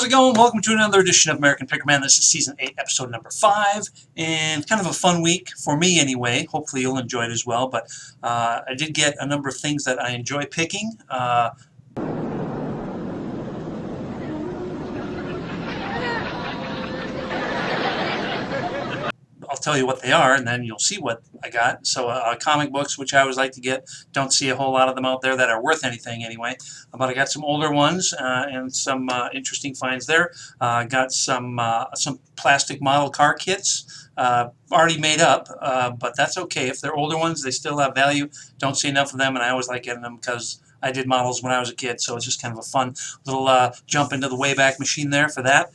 how's it going? Welcome to another edition of American Pickerman. This is Season 8, Episode number 5, and kind of a fun week, for me anyway. Hopefully you'll enjoy it as well, but I did get a number of things that I enjoy picking. I'll tell you what they are, and then you'll see what I got. So comic books, which I always like to get. Don't see a whole lot of them out there that are worth anything anyway. But I got some older ones and some interesting finds there. Got some plastic model car kits. Already made up, but that's okay. If they're older ones, they still have value. Don't see enough of them, and I always like getting them because I did models when I was a kid, so it's just kind of a fun little jump into the Wayback Machine there for that.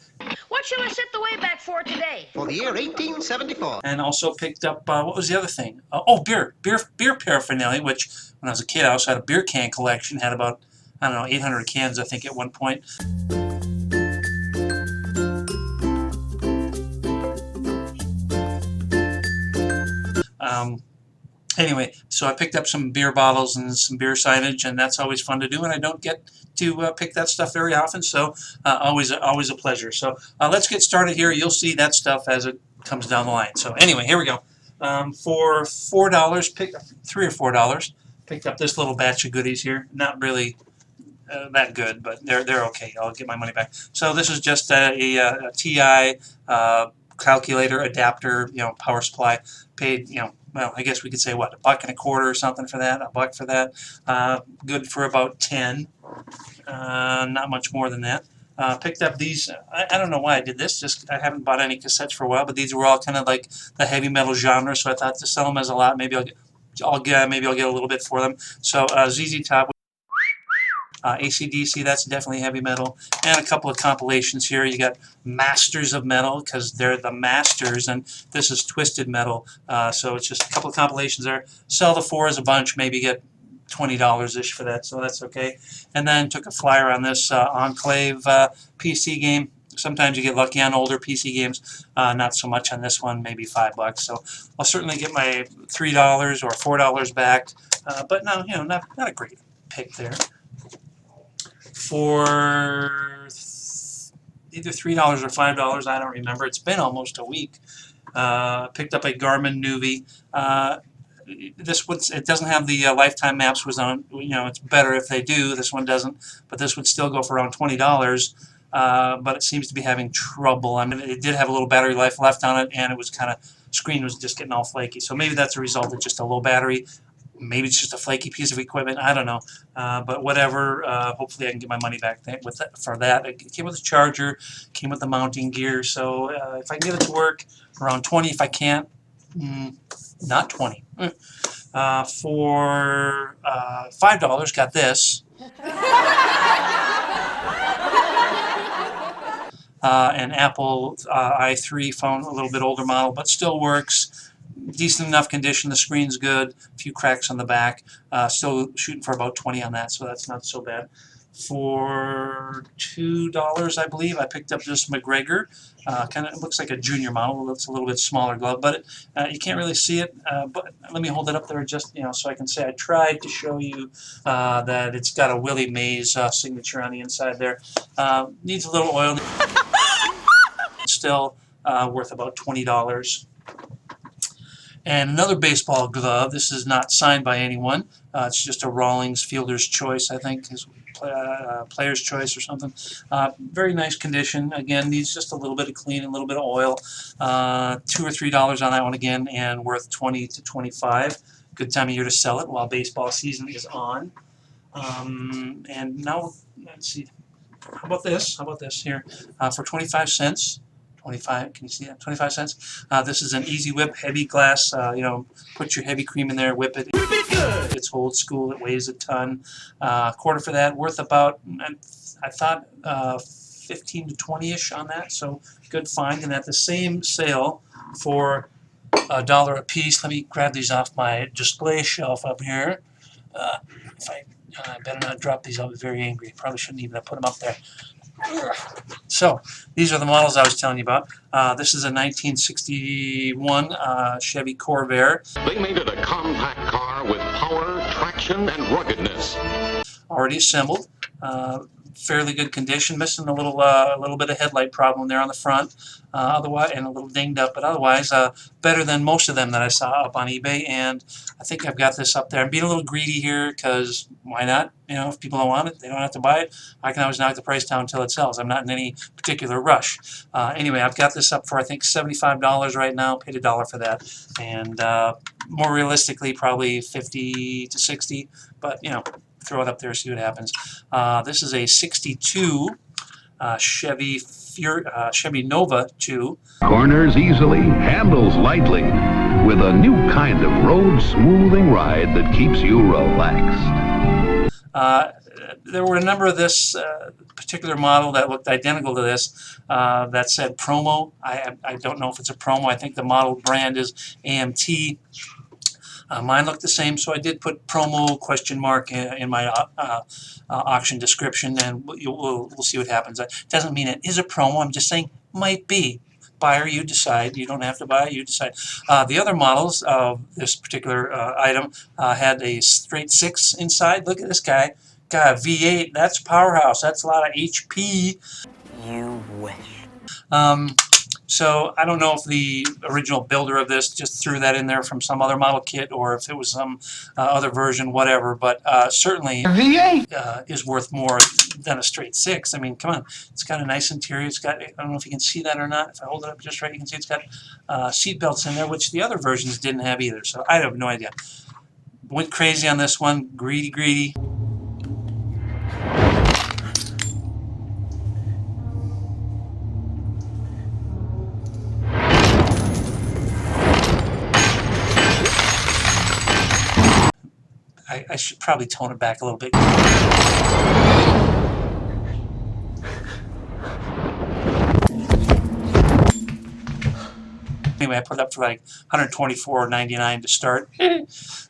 What shall I set the Wayback for today? For the year 1874. And also picked up, what was the other thing? Beer paraphernalia, which when I was a kid I also had a beer can collection, had about, I don't know, 800 cans I think at one point. Anyway, so I picked up some beer bottles and some beer signage, and that's always fun to do, and I don't get to pick that stuff very often, so always a pleasure. So let's get started here. You'll see that stuff as it comes down the line. So anyway, here we go. For $4, $3 or $4, picked up this little batch of goodies here. Not really that good, but they're okay. I'll get my money back. So this is just a TI calculator adapter, power supply. Paid, well, I guess we could say, what, $1.25 or something for that, $1 for that. Good for about 10. Not much more than that. Picked up these. I don't know why I did this. Just I haven't bought any cassettes for a while, but these were all kind of like the heavy metal genre. So I thought to sell them as a lot, maybe I'll get a little bit for them. So ZZ Top. AC/DC, that's definitely heavy metal, and a couple of compilations here. You got Masters of Metal, because they're the masters, and this is Twisted Metal, so it's just a couple of compilations there. Sell the 4 as a bunch, maybe get $20-ish for that, so that's okay. And then took a flyer on this Enclave PC game. Sometimes you get lucky on older PC games, not so much on this one, maybe $5. So I'll certainly get my $3 or $4 back, but no, not a great pick there. For either $3 or $5, I don't remember. It's been almost a week. Picked up a Garmin Nuvi. It doesn't have the lifetime maps. Was on. It's better if they do. This one doesn't, but this would still go for around $20. But it seems to be having trouble. I mean, it did have a little battery life left on it, and it was screen was just getting all flaky. So maybe that's a result of just a low battery. Maybe it's just a flaky piece of equipment. I don't know. But whatever. Hopefully I can get my money back for that. It came with a charger, came with the mounting gear. So if I can get it to work, around 20. If I can't, not 20. For $5, got this. An Apple i3 phone, a little bit older model, but still works. Decent enough condition. The screen's good. A few cracks on the back. Still shooting for about 20 on that, so that's not so bad. For $2, I believe, I picked up this McGregor. It looks like a junior model. It's a little bit smaller glove, but you can't really see it. But let me hold it up there just so I can say I tried to show you that it's got a Willie Mays signature on the inside there. Needs a little oil. Still worth about $20. And another baseball glove. This is not signed by anyone. It's just a Rawlings Fielder's Choice, I think, is Player's Choice or something. Very nice condition. Again, needs just a little bit of clean, a little bit of oil. $2 or $3 on that one again, and worth $20 to $25. Good time of year to sell it while baseball season is on. And now, let's see. How about this? How about this here? For 25 cents. 25, can you see that? 25 cents. This is an Easy Whip heavy glass. Put your heavy cream in there, whip it. Whip it good. It's old school. It weighs a ton. $1 for that, worth about, I thought, 15 to 20-ish on that. So good find. And at the same sale for $1 a piece. Let me grab these off my display shelf up here. I better not drop these. I'll be very angry. Probably shouldn't even have put them up there. So these are the models I was telling you about. This is a 1961 Chevy Corvair. They made it a compact car with power, traction, and ruggedness. Already assembled. Fairly good condition, missing a little bit of headlight problem there on the front, otherwise, and a little dinged up, but otherwise better than most of them that I saw up on eBay. And I think I've got this up there. I'm being a little greedy here because why not? You know, if people don't want it, they don't have to buy it. I can always knock the price down until it sells. I'm not in any particular rush. Anyway, I've got this up for I think $75 right now. Paid $1 for that, and more realistically, probably 50 to 60. But you know, throw it up there, see what happens. This is a '62 Chevy Nova 2. Corners easily, handles lightly, with a new kind of road smoothing ride that keeps you relaxed. There were a number of this particular model that looked identical to this that said promo. I don't know if it's a promo. I think the model brand is AMT. Mine looked the same, so I did put promo question mark in my auction description, and we'll see what happens. It doesn't mean it is a promo. I'm just saying might be. Buyer, you decide. You don't have to buy it. You decide. The other models of this particular item had a straight 6 inside. Look at this guy. Got a V8. That's powerhouse. That's a lot of HP. You wish. So I don't know if the original builder of this just threw that in there from some other model kit, or if it was some other version, whatever. But certainly V8 is worth more than a straight 6. I mean, come on, it's got a nice interior. It's got, I don't know if you can see that or not. If I hold it up just right, you can see it's got seat belts in there, which the other versions didn't have either. So I have no idea. Went crazy on this one. Greedy. I should probably tone it back a little bit. Anyway, I put it up for like $124.99 to start.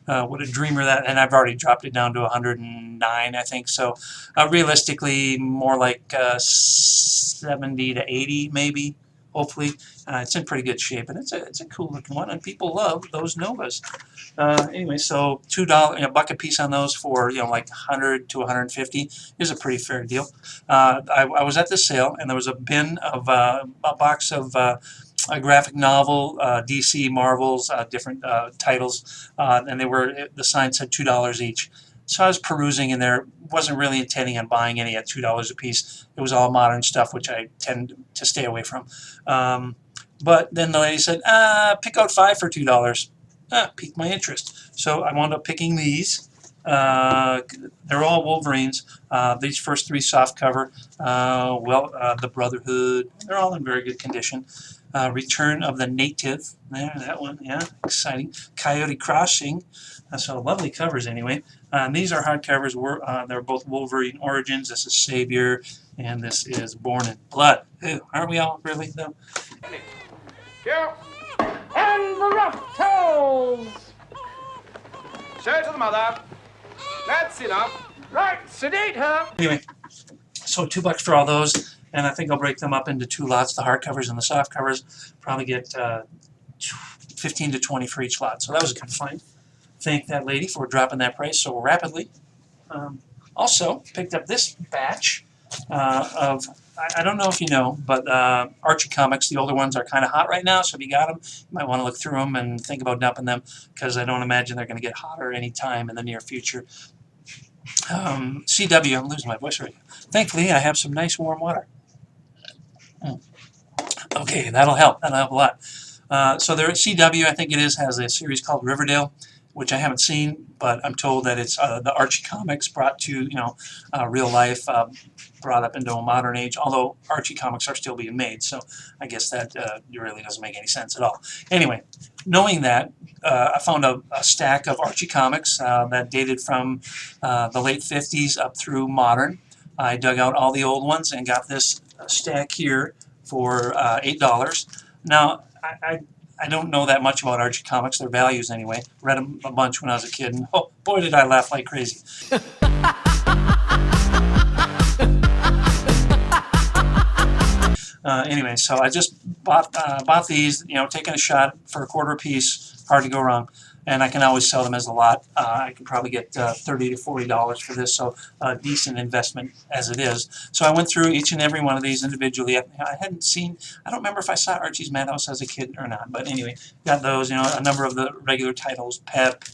What a dreamer that, and I've already dropped it down to $109, I think. So realistically, more like 70 to 80 maybe. Hopefully, it's in pretty good shape, and it's a cool looking one, and people love those Novas. Anyway, so $2, a buck a piece on those for like 100 to 150 is a pretty fair deal. I was at the sale, and there was a bin of a box of a graphic novel, DC, Marvels, different titles, and the sign said $2 each. So I was perusing in there, wasn't really intending on buying any at $2 a piece. It was all modern stuff, which I tend to stay away from. But then the lady said, pick out 5 for $2. Piqued my interest. So I wound up picking these. They're all Wolverines. These first 3 soft cover. The Brotherhood. They're all in very good condition. Return of the Native. There, that one. Yeah, exciting. Coyote Crossing. So lovely covers anyway. These are hardcovers. They're both Wolverine Origins. This is Savior, and this is Born in Blood. Ew, aren't we all really though? And the rough toes! Show to the mother. That's enough. Right, sedate her. Anyway, so $2 for all those, and I think I'll break them up into 2 lots, the hardcovers and the soft covers. Probably get 15 to 20 for each lot. So that was a good find. Thank that lady for dropping that price so rapidly. Also picked up this batch of, I don't know if you know, but Archie comics, the older ones are kind of hot right now, so if you got them, you might want to look through them and think about dumping them, because I don't imagine they're going to get hotter anytime in the near future. CW, I'm losing my voice right now. Thankfully, I have some nice warm water. Okay, that'll help. That'll help a lot. So there at CW, I think it is, has a series called Riverdale, which I haven't seen, but I'm told that it's the Archie comics brought to real life, brought up into a modern age. Although Archie comics are still being made, so I guess that really doesn't make any sense at all. Anyway, knowing that, I found a stack of Archie comics that dated from the late 50s up through modern. I dug out all the old ones and got this stack here for $8. Now, I don't know that much about Archie comics, their values anyway. Read them a bunch when I was a kid, and oh boy did I laugh like crazy. Anyway, so I just bought these, taking a shot for $0.25 a piece, hard to go wrong. and I can always sell them as a lot. I can probably get $30 to $40 for this, so a decent investment as it is. So I went through each and every one of these individually. I hadn't seen, I don't remember if I saw Archie's Madhouse as a kid or not, but anyway, got those, you know, a number of the regular titles, Pep,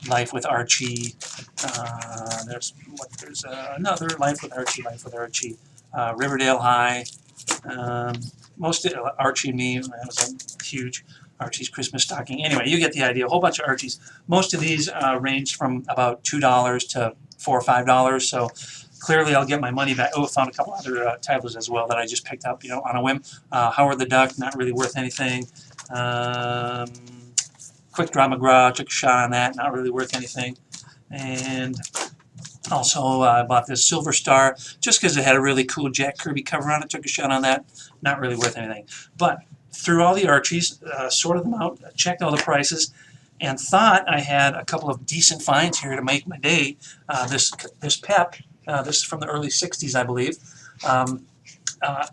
Life with Archie, there's another Life with Archie, Riverdale High, most Archie and Me, that was a huge Archie's Christmas Stocking. Anyway, you get the idea, a whole bunch of Archies. Most of these range from about $2 to $4 or $5, so clearly I'll get my money back. Oh, I found a couple other titles as well that I just picked up, you know, on a whim. Howard the Duck, not really worth anything. Quick Draw McGraw, took a shot on that, not really worth anything. And also I bought this Silver Star just because it had a really cool Jack Kirby cover on it, took a shot on that, not really worth anything. But through all the Archies, sorted them out, checked all the prices, and thought I had a couple of decent finds here to make my day. This Pep, this is from the early 60s, I believe.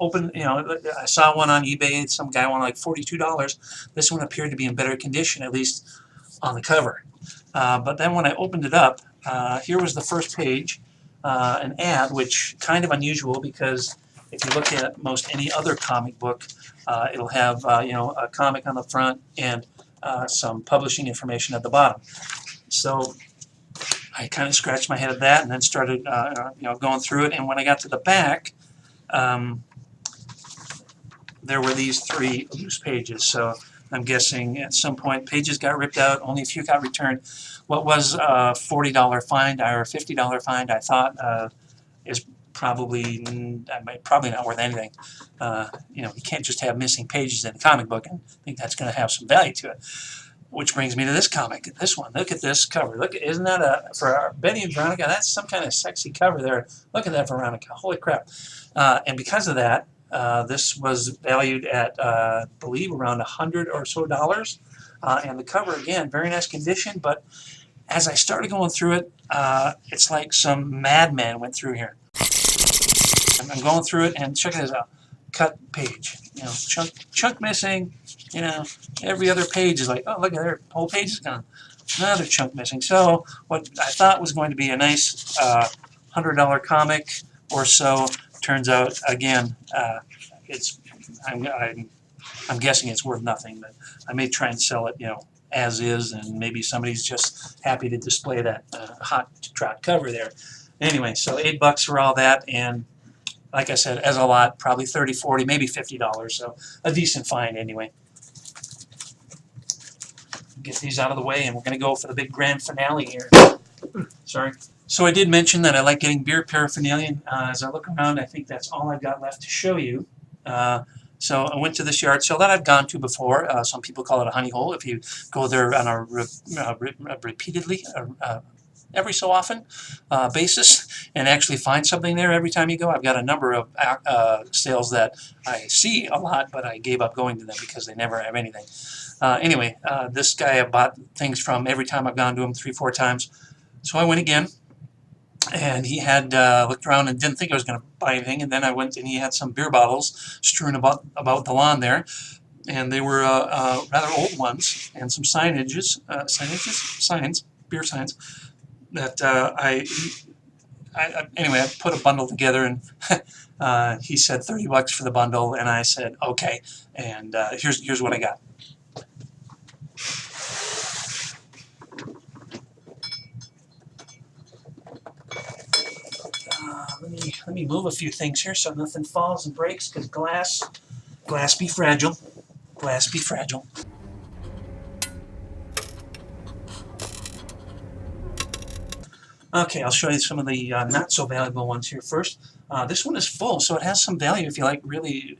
Open, you know, I saw one on eBay, some guy wanted like $42. This one appeared to be in better condition, at least on the cover. But then when I opened it up, here was the first page, an ad, which kind of unusual because if you look at most any other comic book, it'll have you know, a comic on the front and some publishing information at the bottom. So I kind of scratched my head at that and then started you know, going through it. And when I got to the back, there were these 3 loose pages, so I'm guessing at some point pages got ripped out, only a few got returned. What was a $40 find or a $50 find, I thought is probably not worth anything. You know, you can't just have missing pages in a comic book and think that's going to have some value to it. Which brings me to this comic, this one. Look at this cover. Look, isn't that for Betty and Veronica? That's some kind of sexy cover there. Look at that, Veronica. Holy crap! And because of that, this was valued at, I believe, around $100 or so. And the cover, again, very nice condition. But as I started going through it, it's like some madman went through here. I'm going through it, and check this out. Cut page, you know, chunk missing, you know, every other page is like, oh, look at their whole page is gone. Another chunk missing. So what I thought was going to be a nice $100 comic or so turns out, again, I'm guessing it's worth nothing, but I may try and sell it, you know, as is, and maybe somebody's just happy to display that hot trot cover there. Anyway, so $8 for all that, and like I said, as a lot, probably $30, $40, maybe $50, so a decent find anyway. Get these out of the way, and we're going to go for the big grand finale here. Sorry. So I did mention that I like getting beer paraphernalia. As I look around, I think that's all I've got left to show you. So I went to this yard sale that I've gone to before. Some people call it a honey hole. If you go there on a repeatedly, every so often basis, and actually find something there every time you go. I've got a number of sales that I see a lot, but I gave up going to them because they never have anything. Anyway, this guy I've bought things from every time I've gone to him 3 or 4 times. So I went again, and he had looked around and didn't think I was going to buy anything, and then I went and he had some beer bottles strewn about the lawn there, and they were rather old ones, and some signs, beer signs, that anyway, I put a bundle together, and he said $30 for the bundle, and I said okay, and here's what I got. Let me move a few things here so nothing falls and breaks, because glass be fragile. Glass be fragile. Okay, I'll show you some of the not so valuable ones here first. This one is full, so it has some value if you like really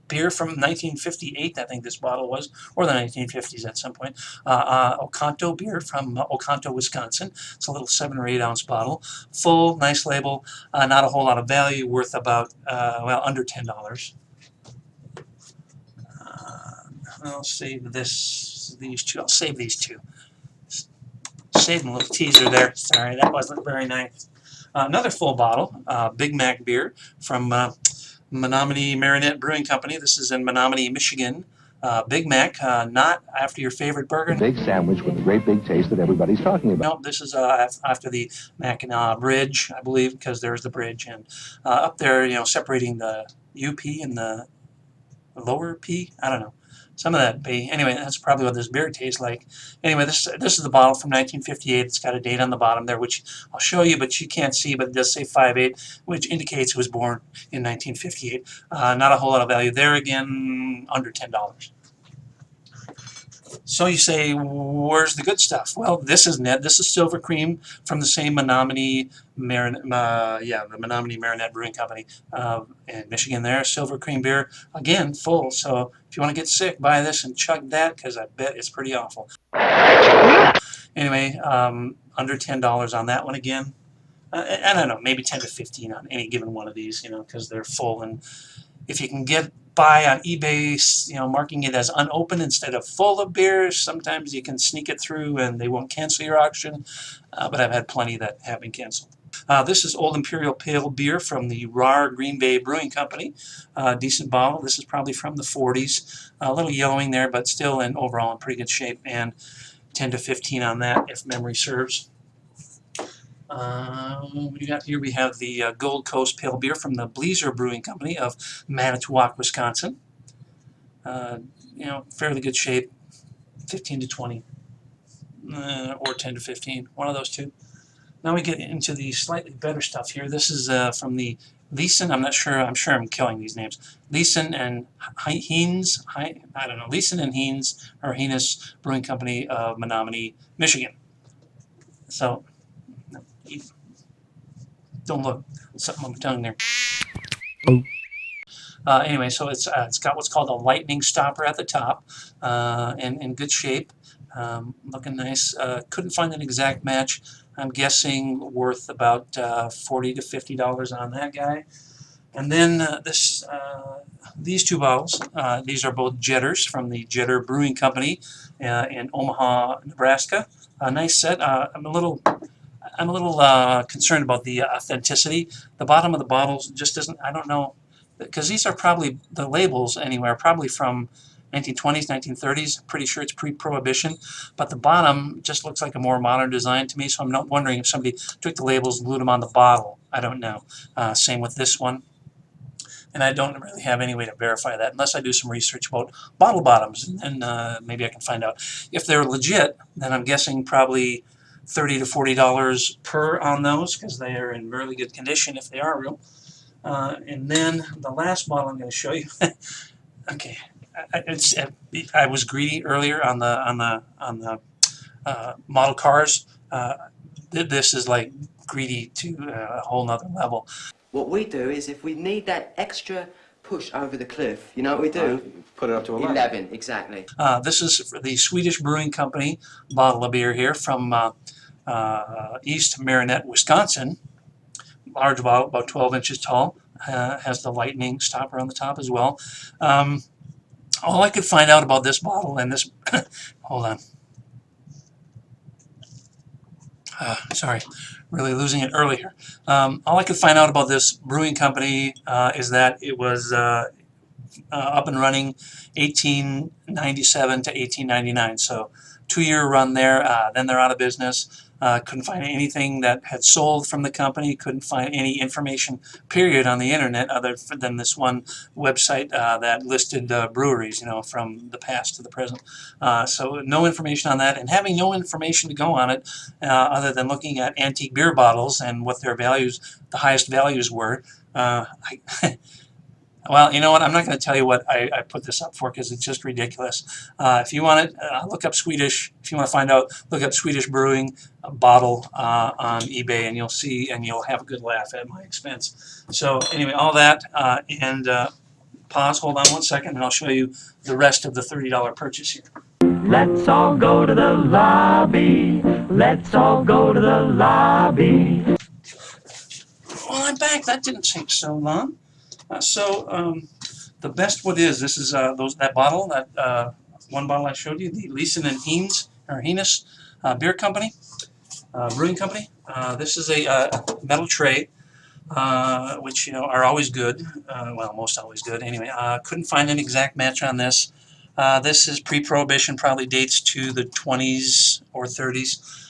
beer from 1958, I think this bottle was, or the 1950s at some point. Oconto beer from Oconto, Wisconsin. It's a little 7 or 8 ounce bottle. Full, nice label, not a whole lot of value, worth about, well, under $10. I'll save these two. I'll save these two. Saving a little teaser there. Sorry, that wasn't very nice. Another full bottle, Big Mac beer from Menominee Marinette Brewing Company. This is in Menominee, Michigan. Big Mac, not after your favorite burger. Big sandwich with a great big taste that everybody's talking about. No, this is after the Mackinac Bridge, I believe, because there's the bridge, and up there, you know, separating the UP and the lower P. I don't know. Some of that B. Anyway, that's probably what this beer tastes like. Anyway, this is the bottle from 1958. It's got a date on the bottom there, which I'll show you, but you can't see, but it does say 5/8, which indicates it was born in 1958. Not a whole lot of value there. Again, under $10. So you say, where's the good stuff? Well, this is Ned. This is Silver Cream from the same Menominee Marinette, the Menominee Marinette Brewing Company in Michigan there. Silver Cream beer, again, full. So if you want to get sick, buy this and chug that, because I bet it's pretty awful. Anyway, under $10 on that one again. I don't know, maybe 10 to 15 on any given one of these, you know, because they're full. And if you can get by on eBay, you know, marking it as unopened instead of full of beers, sometimes you can sneak it through and they won't cancel your auction, but I've had plenty that have been canceled. This is Old Imperial Pale Beer from the RAR Green Bay Brewing Company. Decent bottle. This is probably from the 40s. A little yellowing there, but still overall in pretty good shape, and 10 to 15 on that if memory serves. What do you got here? We have the Gold Coast Pale Beer from the Bleezer Brewing Company of Manitowoc, Wisconsin. You know, fairly good shape, 15 to 20, or 10 to 15, one of those two. Now we get into the slightly better stuff here. This is from the Leeson. I'm sure I'm killing these names. Leeson and Heinz. I don't know. Leeson and Heinz or Heinz Brewing Company of Menominee, Michigan. So. Don't look. Something on my tongue there. Oh. Anyway, so it's got what's called a lightning stopper at the top, and in good shape, looking nice. Couldn't find an exact match. I'm guessing worth about $40 to $50 on that guy. And then these two bottles. These are both Jetters from the Jetter Brewing Company in Omaha, Nebraska. A nice set. I'm a little concerned about the authenticity. The bottom of the bottles just isn't, I don't know, because these are probably, the labels anyway, are probably from 1920s, 1930s. Pretty sure it's pre-prohibition, but the bottom just looks like a more modern design to me, so I'm not wondering if somebody took the labels and glued them on the bottle. I don't know. Same with this one. And I don't really have any way to verify that unless I do some research about bottle bottoms, and maybe I can find out. If they're legit, then I'm guessing probably $30 to $40 per on those, because they are in really good condition if they are real. And then the last bottle I'm going to show you. Okay, I was greedy earlier on the model cars. This is like greedy to a whole nother level. What we do is, if we need that extra push over the cliff, you know what we do? Put it up to 11. 11, exactly. This is the Swedish Brewing Company bottle of beer here from East Marinette, Wisconsin. Large bottle, about 12 inches tall. Has the lightning stopper on the top as well. All I could find out about this bottle and this... hold on. Sorry, really losing it earlier. All I could find out about this brewing company is that it was up and running 1897 to 1899, so 2-year run there. Then they're out of business. Couldn't find anything that had sold from the company. Couldn't find any information, period, on the internet other than this one website that listed breweries, you know, from the past to the present. So no information on that, and having no information to go on it other than looking at antique beer bottles and what their values, the highest values were. Well, you know what? I'm not going to tell you what I put this up for, because it's just ridiculous. If you want it, look up Swedish. If you want to find out, look up Swedish Brewing bottle on eBay, and you'll see, and you'll have a good laugh at my expense. So anyway, all that, and pause, hold on one second, and I'll show you the rest of the $30 purchase here. Let's all go to the lobby. Let's all go to the lobby. Well, I'm back. That didn't take so long. The best wood is, this is that bottle, that one bottle I showed you, the Leeson and Heinz, or Heinz Beer Company, Brewing Company. This is a metal tray, which, you know, are always good. Well, most always good. Anyway, couldn't find an exact match on this. This is pre-prohibition, probably dates to the 20s or 30s.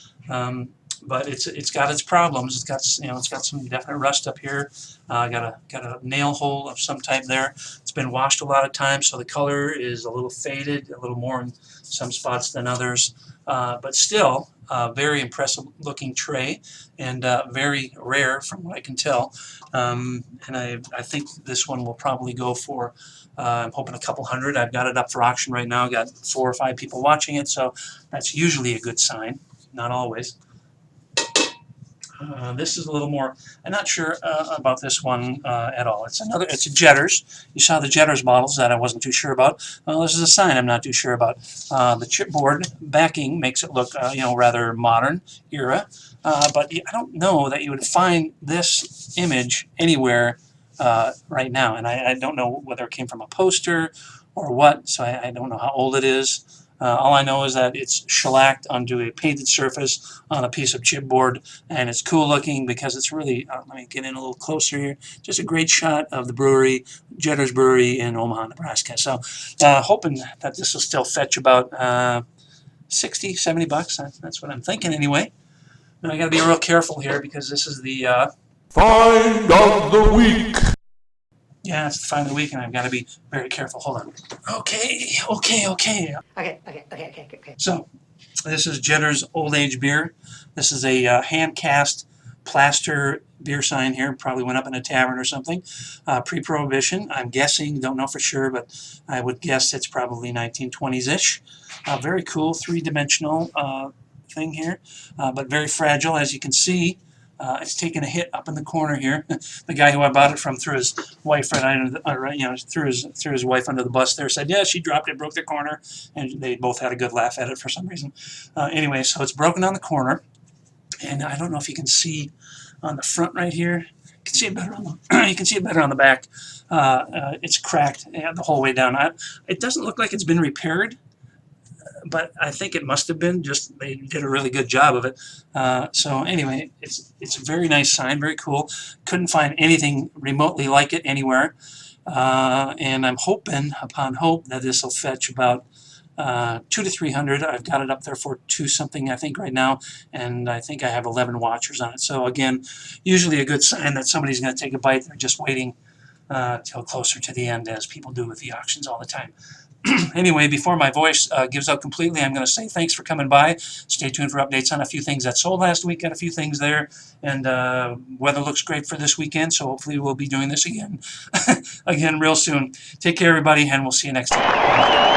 But it's got its problems. It's got it's got some definite rust up here. Got a nail hole of some type there. It's been washed a lot of times, so the color is a little faded, a little more in some spots than others. But still, very impressive looking tray, and very rare from what I can tell. And I think this one will probably go for, I'm hoping a couple hundred. I've got it up for auction right now. Got 4 or 5 people watching it, so that's usually a good sign. Not always. This is a little more, I'm not sure about this one at all. It's a Jetters. You saw the Jetters models that I wasn't too sure about. Well, this is a sign I'm not too sure about. The chipboard backing makes it look, rather modern era. But I don't know that you would find this image anywhere right now. And I don't know whether it came from a poster or what, so I don't know how old it is. All I know is that it's shellacked onto a painted surface on a piece of chipboard, and it's cool looking because it's really, let me get in a little closer here, just a great shot of the brewery, Jetters Brewery in Omaha, Nebraska. So hoping that this will still fetch about 60, 70 bucks. That's what I'm thinking anyway. Now I got to be real careful here because this is the Find of the week. yeah, it's the find of the week, and I've got to be very careful. Hold on. Okay. So, this is Jetters Old Age Beer. This is a hand-cast plaster beer sign here. Probably went up in a tavern or something. Pre-prohibition, I'm guessing. Don't know for sure, but I would guess it's probably 1920s-ish. Very cool, 3-dimensional thing here, but very fragile, as you can see. It's taken a hit up in the corner here. The guy who I bought it from threw his wife threw his wife under the bus there. Said, yeah, she dropped it, broke the corner, and they both had a good laugh at it for some reason. Anyway, so it's broken on the corner, and I don't know if you can see on the front right here. You can see it better on the you can see it better on the back. It's cracked the whole way down. It doesn't look like it's been repaired, but I think it must have been. Just they did a really good job of it. So anyway, it's a very nice sign, very cool. Couldn't find anything remotely like it anywhere, and I'm hoping, upon hope, that this will fetch about 200 to 300. I've got it up there for 2 something, I think, right now, and I think I have 11 watchers on it. So again, usually a good sign that somebody's going to take a bite. They're just waiting till closer to the end, as people do with the auctions all the time. Anyway, before my voice gives out completely, I'm going to say thanks for coming by. Stay tuned for updates on a few things that sold last week. Got a few things there, and weather looks great for this weekend, so hopefully we'll be doing this again again real soon. Take care, everybody, and we'll see you next time.